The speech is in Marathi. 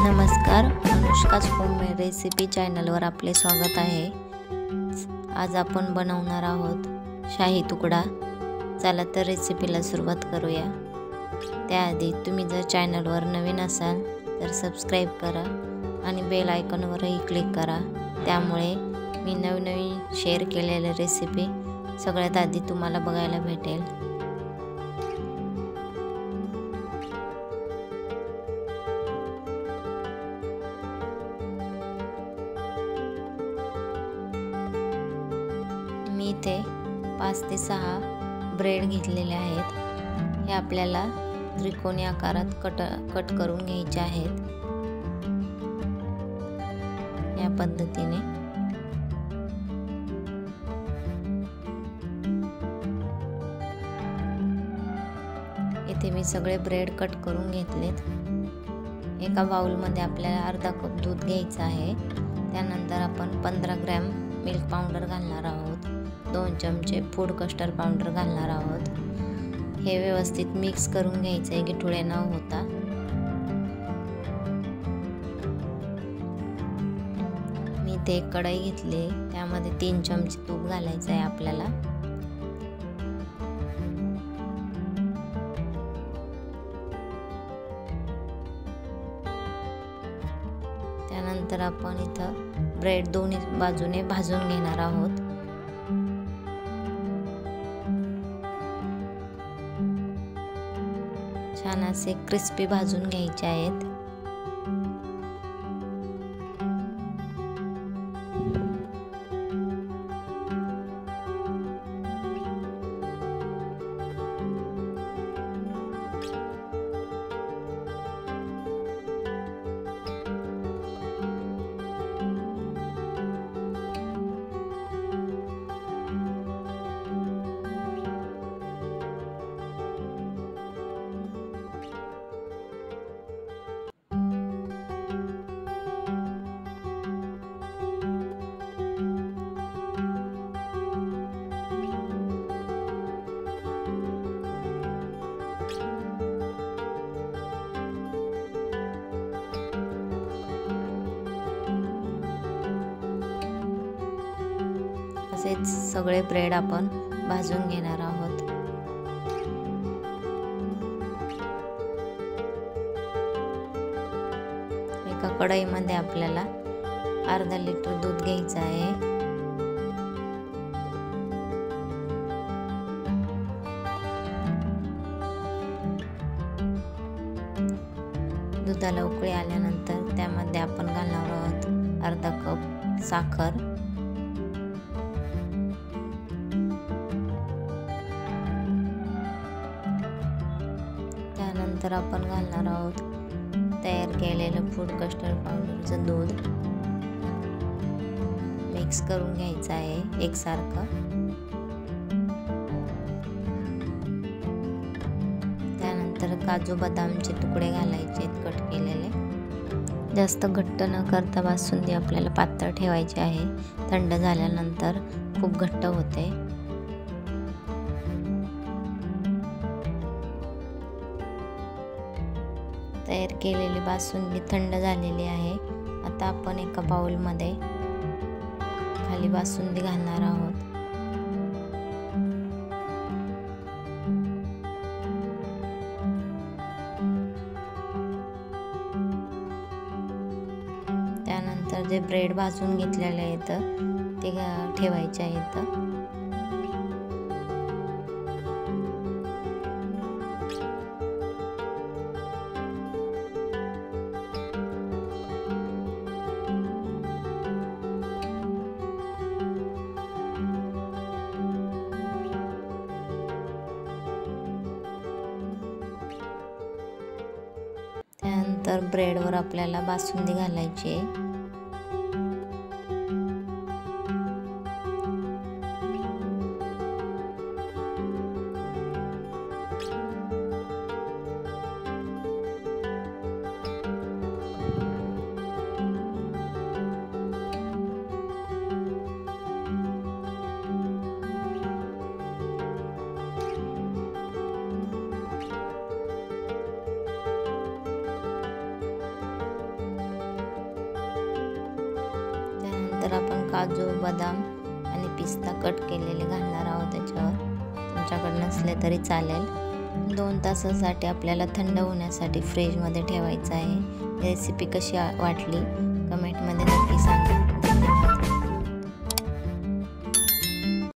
नमस्कार, अनुष्काच होममेड रेसिपी चॅनलवर आपले स्वागत आहे। आज आपण बनवणार आहोत शाही तुकडा। चला तर रेसिपीला सुरुवात करूया। त्याआधी तुम्ही जर चॅनलवर नवीन असाल तर सबस्क्राइब करा आणि बेल आयकॉनवरही क्लिक करा, त्यामुळे मी नवीन शेअर केलेले रेसिपी सगळ्यात आधी तुम्हाला बघायला भेटेल। मी इथे 5 ते 6 ब्रेड घेतलेले आहेत। हे आपल्याला त्रिकोणी आकारात कट करून घ्यायचे आहेत। या पद्धतीने इथे मी सगळे ब्रेड कट करून घेतलेत। एका बाउल मध्ये आपल्याला अर्धा कप दूध घ्यायचं आहे। त्यानंतर आपण 15 ग्रॅम मिल्क पावडर घालणार आहोत। 2 चमचे फूड कस्टर्ड पावडर घालणार आहोत। हे व्यवस्थित मिक्स करून घ्यायचं आहे, गिठुळे न होता। मी इथे एक कढई घेतली, त्यामध्ये 3 चमचे तूप घालायचं आहे आपल्याला। त्यानंतर आपण इथं ब्रेड दोन्ही बाजूने भाजून घेणार आहोत। छान असे क्रिस्पी भाजून घ्यायचे आहेत। असेच सगळे ब्रेड आपण भाजून घेणार आहोत। एका कढईमध्ये आपल्याला अर्धा लिटर दूध घ्यायचं आहे। दुधाला उकळी आल्यानंतर त्यामध्ये आपण घालणार आहोत अर्धा कप साखर। त्यानंतर आपण घालणार आहोत तयार केलेलं फूड कस्टर्ड पावडरचं दूध। मिक्स करून घ्यायचं आहे एकसारखं। त्यानंतर काजू बदामचे तुकडे घालायचे कट केलेले। जास्त घट्ट न करता बासुंदी आपल्याला पातळ ठेवायची आहे। थंड झाल्यानंतर खूप घट्ट होते। तयार केलेली बासुंदी थंड झालेली आहे। आता आपण एका बाउल मध्ये खाली बासुंदी घालणार आहोत। त्यानंतर जे ब्रेड भाजून घेतलेले आहेत ते ठेवायचे आहेत। त्यानंतर ब्रेडवर आपल्याला बासुंदी घालायची आहे। त्यानंतर आपण काजू, बदाम आणि पिस्ता कट केलेले घालणार आहोत त्याच्यावर. तुमच्याकडे नसले तरी चालेल. 2 तासासाठी आपल्याला थंड होण्यासाठी फ्रीजमध्ये ठेवायचं आहे. रेसिपी कशी वाटली कमेंटमध्ये